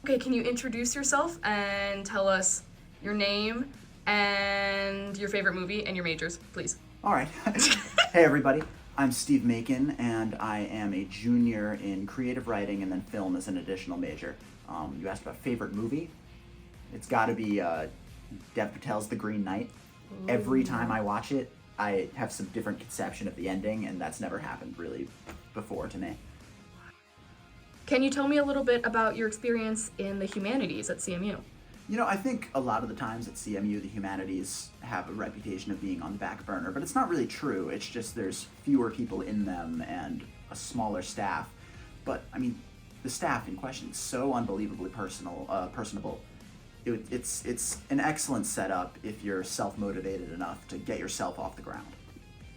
Okay, can you introduce yourself and tell us your name and your favorite movie and your majors, please? All right. Hey, everybody. I'm Steve Macon, and I am a junior in creative writing and then film as an additional major. You asked about favorite movie. It's got to be Dev Patel's The Green Knight. Ooh. Every time I watch it, I have some different conception of the ending, and that's never happened really before to me. Can you tell me a little bit about your experience in the humanities at CMU? You know, I think a lot of the times at CMU, the humanities have a reputation of being on the back burner, but it's not really true. It's just there's fewer people in them and a smaller staff. But, I mean, the staff in question is so unbelievably personable. It's an excellent setup if you're self-motivated enough to get yourself off the ground.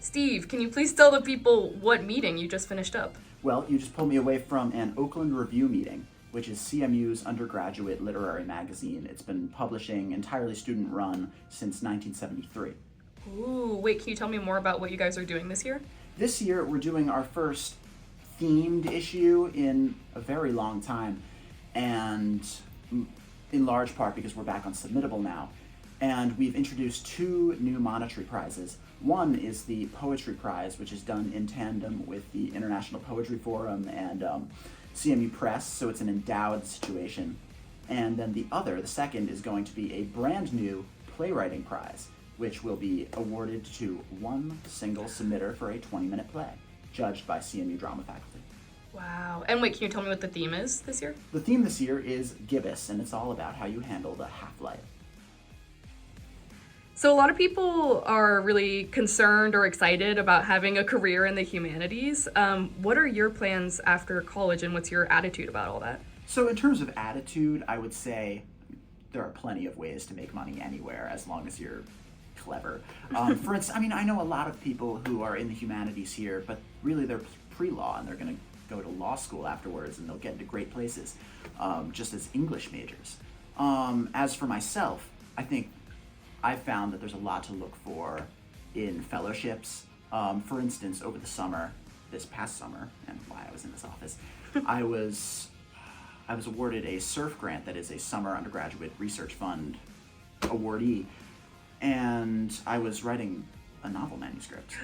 Steve, can you please tell the people what meeting you just finished up? Well, you just pulled me away from an Oakland Review meeting, which is CMU's undergraduate literary magazine. It's been publishing entirely student-run since 1973. Ooh, wait, can you tell me more about what you guys are doing this year? This year, we're doing our first themed issue in a very long time, and in large part because we're back on Submittable now. And we've introduced two new monetary prizes. One is the Poetry Prize, which is done in tandem with the International Poetry Forum and CMU Press, so it's an endowed situation. And then the second, is going to be a brand new Playwriting Prize, which will be awarded to one single submitter for a 20-minute play, judged by CMU drama faculty. Wow. And wait, can you tell me what the theme is this year? The theme this year is Gibbous, and it's all about how you handle the half-life. So a lot of people are really concerned or excited about having a career in the humanities. What are your plans after college, and what's your attitude about all that? So in terms of attitude, I would say there are plenty of ways to make money anywhere as long as you're clever. For instance, I mean, I know a lot of people who are in the humanities here, but really they're pre-law and they're going to go to law school afterwards and they'll get into great places just as English majors. As for myself, I think I've found that there's a lot to look for in fellowships. For instance, over the summer, this past summer, and why I was in this office, I was awarded a SURF grant, that is a Summer Undergraduate Research Fund awardee, and I was writing a novel manuscript.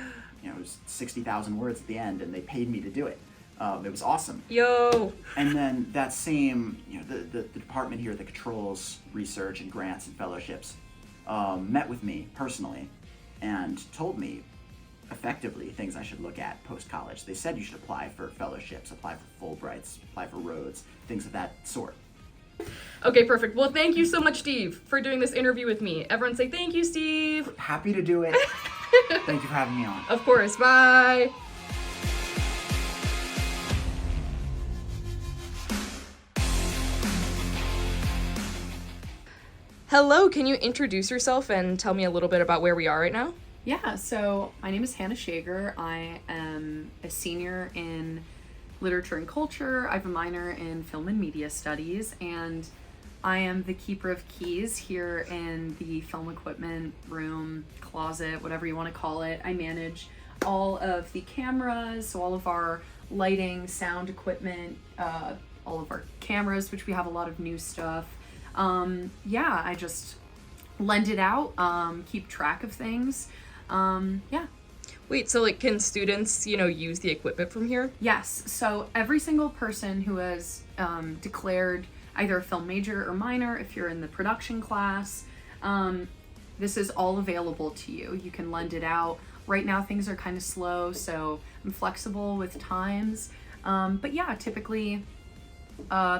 You know, it was 60,000 words at the end, and they paid me to do it. It was awesome. Yo! And then that same, you know, the department here that controls research and grants and fellowships met with me personally and told me effectively things I should look at post-college. They said you should apply for fellowships, apply for Fulbrights, apply for Rhodes, things of that sort. Okay, perfect. Well, thank you so much, Steve, for doing this interview with me. Everyone say thank you, Steve. Happy to do it. Thank you for having me on. Of course. Bye. Hello, can you introduce yourself and tell me a little bit about where we are right now? Yeah, so my name is Hannah Shager. I am a senior in literature and culture. I have a minor in film and media studies, and I am the keeper of keys here in the film equipment room, closet, whatever you want to call it. I manage all of the cameras, so all of our lighting, sound equipment, all of our cameras, which we have a lot of new stuff. I just lend it out, keep track of things. Wait, so like can students, use the equipment from here? Yes. So every single person who has declared either a film major or minor, if you're in the production class, this is all available to you. You can lend it out. Right now things are kind of slow, so I'm flexible with times. Typically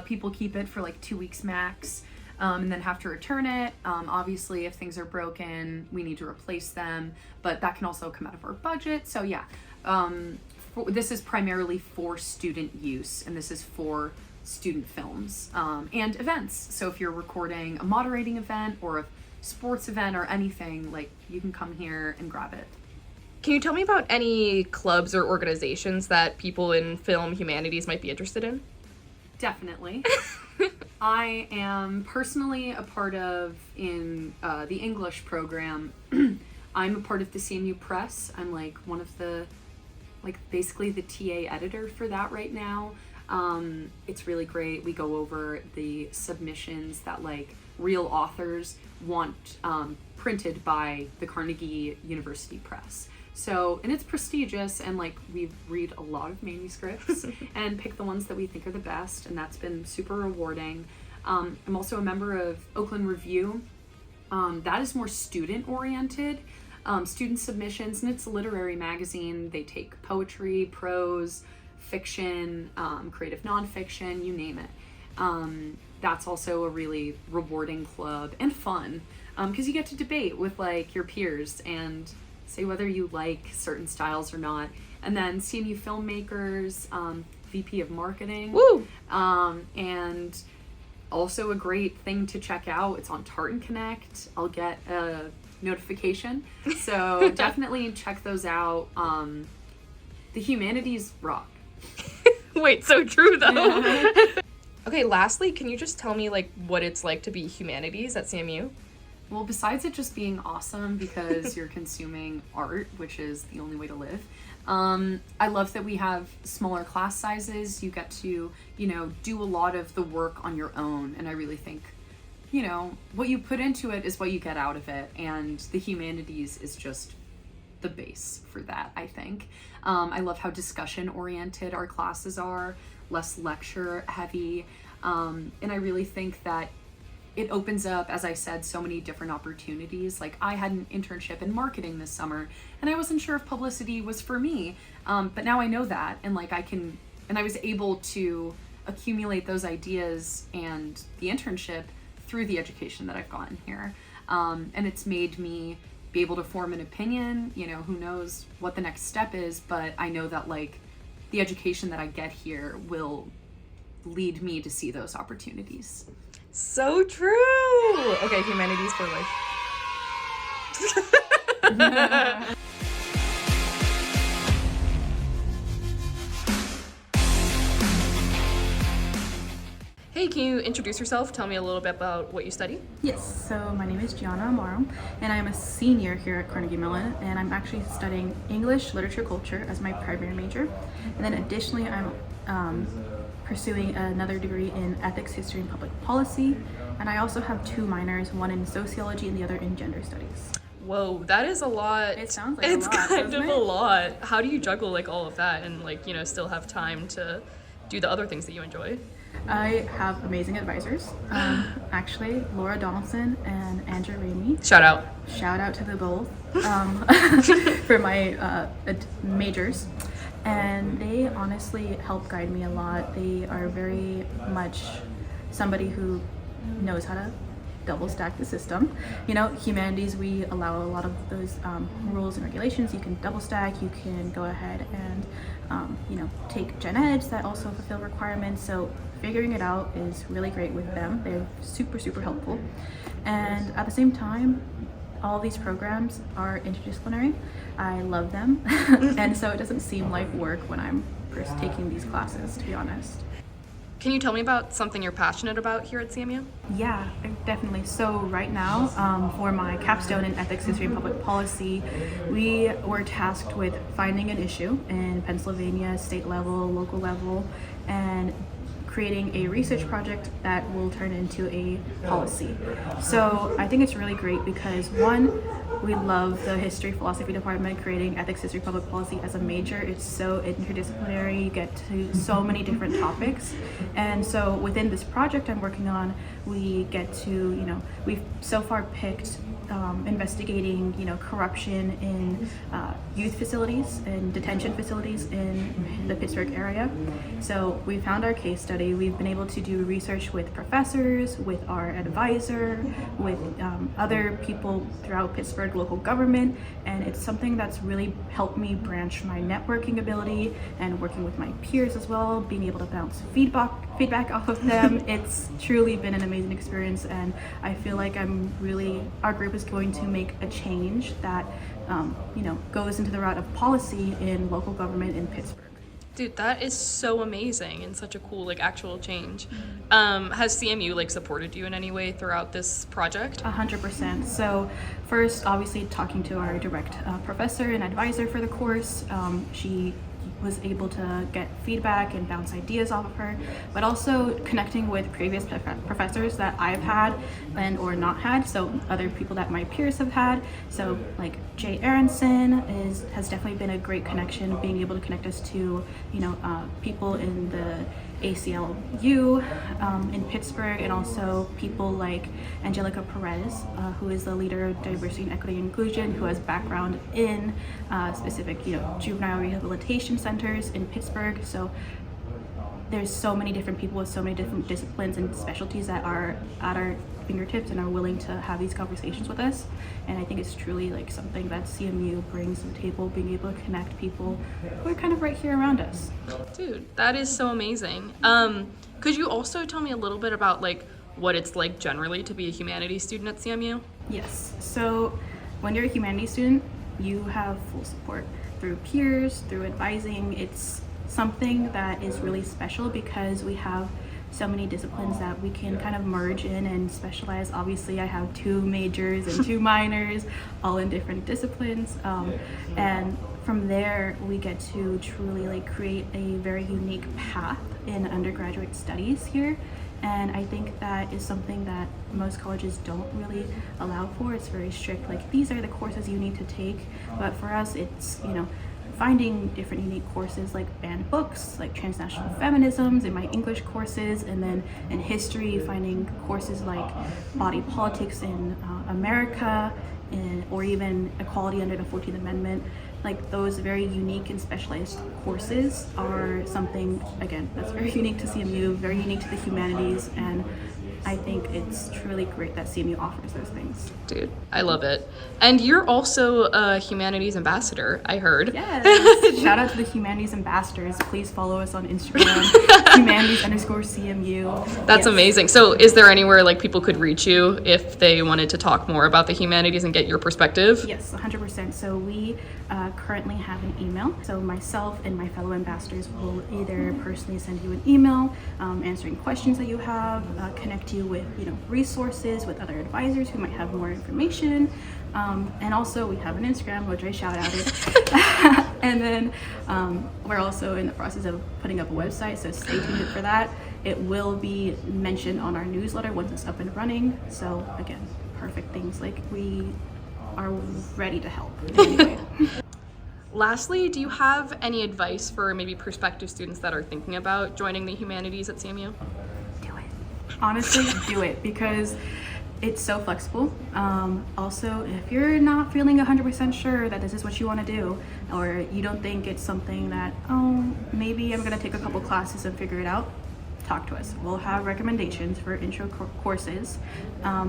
people keep it for like 2 weeks max. And then have to return it. Obviously, if things are broken, we need to replace them, but that can also come out of our budget. So this is primarily for student use, and this is for student films and events. So if you're recording a moderating event or a sports event or anything, like, you can come here and grab it. Can you tell me about any clubs or organizations that people in film humanities might be interested in? Definitely. I am personally a part of, in the English program, I'm a part of the CMU Press. I'm like one of the, basically the TA editor for that right now. It's really great. We go over the submissions that like real authors want printed by the Carnegie University Press. So, and it's prestigious, and like we read a lot of manuscripts and pick the ones that we think are the best, and that's been super rewarding. I'm also a member of Oakland Review. That is more student oriented, student submissions, and it's a literary magazine. They take poetry, prose, fiction, creative nonfiction, you name it. That's also a really rewarding club and fun, because you get to debate with like your peers and say whether you like certain styles or not. And then CMU filmmakers, VP of marketing. Woo! And also a great thing to check out. It's on Tartan Connect. I'll get a notification. So definitely check those out. The humanities rock. Wait, so true though. Okay, lastly, can you just tell me like what it's like to be humanities at CMU? Well, besides it just being awesome because you're consuming art, which is the only way to live, I love that we have smaller class sizes. You get to, do a lot of the work on your own. And I really think, what you put into it is what you get out of it. And the humanities is just the base for that, I think. I love how discussion oriented our classes are, less lecture heavy. And I really think that it opens up, as I said, so many different opportunities. Like I had an internship in marketing this summer and I wasn't sure if publicity was for me. But now I know that, and like I was able to accumulate those ideas and the internship through the education that I've gotten here. And it's made me be able to form an opinion, who knows what the next step is, but I know that like the education that I get here will lead me to see those opportunities. So true. Okay, humanities for life. Hey, can you introduce yourself? Tell me a little bit about what you study. Yes, so my name is Gianna Amaro, and I'm a senior here at Carnegie Mellon, and I'm actually studying English, Literature, Culture as my primary major. And then additionally, I'm pursuing another degree in Ethics, History, and Public Policy. And I also have two minors, one in Sociology and the other in Gender Studies. Whoa, that is a lot. It sounds like it's a lot, kind doesn't of it? a lot. How do you juggle like all of that and like, still have time to do the other things that you enjoy? I have amazing advisors. Actually, Laura Donaldson and Andrew Ramey. Shout out. Shout out to the both for my majors. And they honestly help guide me a lot. They are very much somebody who knows how to double stack the system. Humanities, we allow a lot of those rules and regulations. You can double stack, you can go ahead and take gen eds that also fulfill requirements. So figuring it out is really great with them. They're super, super helpful. And at the same time, all these programs are interdisciplinary. I love them. And so it doesn't seem like work when I'm first taking these classes, to be honest. Can you tell me about something you're passionate about here at CMU? Yeah, definitely. So right now, for my capstone in Ethics, History, and Public Policy, we were tasked with finding an issue in Pennsylvania, state level, local level, and creating a research project that will turn into a policy. So I think it's really great because one, we love the history philosophy department creating ethics, history, public policy as a major. It's so interdisciplinary. You get to so many different topics. And so within this project I'm working on, we get to, we've so far picked investigating, corruption in youth facilities and detention facilities in the Pittsburgh area. So we found our case study. We've been able to do research with professors, with our advisor, with other people throughout Pittsburgh local government, and it's something that's really helped me branch my networking ability and working with my peers as well, being able to bounce feedback off of them. It's truly been an amazing experience, and I feel like our group is going to make a change that goes into the route of policy in local government in Pittsburgh. Dude, that is so amazing and such a cool actual change. Has CMU supported you in any way throughout this project? 100%. So first, obviously talking to our direct professor and advisor for the course, she was able to get feedback and bounce ideas off of her, but also connecting with previous professors that I've had and or not had, so other people that my peers have had. So like Jay Aronson has definitely been a great connection, being able to connect us to people in the ACLU in Pittsburgh, and also people like Angelica Perez, who is the leader of Diversity and Equity and Inclusion, who has background in specific juvenile rehabilitation centers in Pittsburgh. So there's so many different people with so many different disciplines and specialties that are at our fingertips and are willing to have these conversations with us. And I think it's truly like something that CMU brings to the table, being able to connect people who are kind of right here around us. Dude, that is so amazing. Could you also tell me a little bit about like what it's like generally to be a humanities student at CMU? Yes. So when you're a humanities student, you have full support through peers, through advising. It's something that is really special because we have so many disciplines that we can kind of merge in and specialize. Obviously, I have 2 majors and 2 minors, all in different disciplines. And from there, we get to truly like create a very unique path in undergraduate studies here. And I think that is something that most colleges don't really allow for. It's very strict, like these are the courses you need to take. But for us, it's, finding different unique courses like banned books, like transnational feminisms in my English courses, and then in history, finding courses like body politics in America, or even equality under the 14th Amendment. Like those very unique and specialized courses are something, again, that's very unique to CMU, very unique to the humanities, and I think it's truly great that CMU offers those things. Dude, I love it. And you're also a humanities ambassador, I heard. Yes. Shout out to the humanities ambassadors. Please follow us on Instagram, humanities_CMU. That's Yes. amazing. So is there anywhere like people could reach you if they wanted to talk more about the humanities and get your perspective? Yes, 100%. So we currently have an email. So myself and my fellow ambassadors will either personally send you an email answering questions that you have, connect you with resources with other advisors who might have more information, and also we have an Instagram, which I shout outed. And then we're also in the process of putting up a website, so stay tuned for that. It will be mentioned on our newsletter once it's up and running. So again, perfect things, like we are ready to help in any way. Lastly, do you have any advice for maybe prospective students that are thinking about joining the humanities at CMU? Do it. Honestly, do it, because it's so flexible. Also, if you're not feeling 100% sure that this is what you want to do, or you don't think it's something that, maybe I'm going to take a couple classes and figure it out, talk to us. We'll have recommendations for intro courses.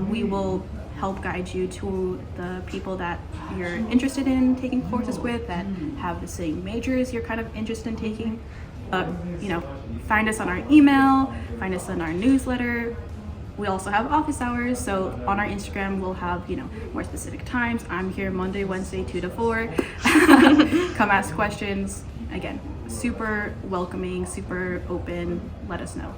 We will help guide you to the people that you're interested in taking courses with, that have the same majors you're kind of interested in taking. Find us on our email, find us on our newsletter. We also have office hours, so on our Instagram we'll have more specific times. I'm here Monday, Wednesday, 2 to 4. Come ask questions. Again, super welcoming, super open. Let us know.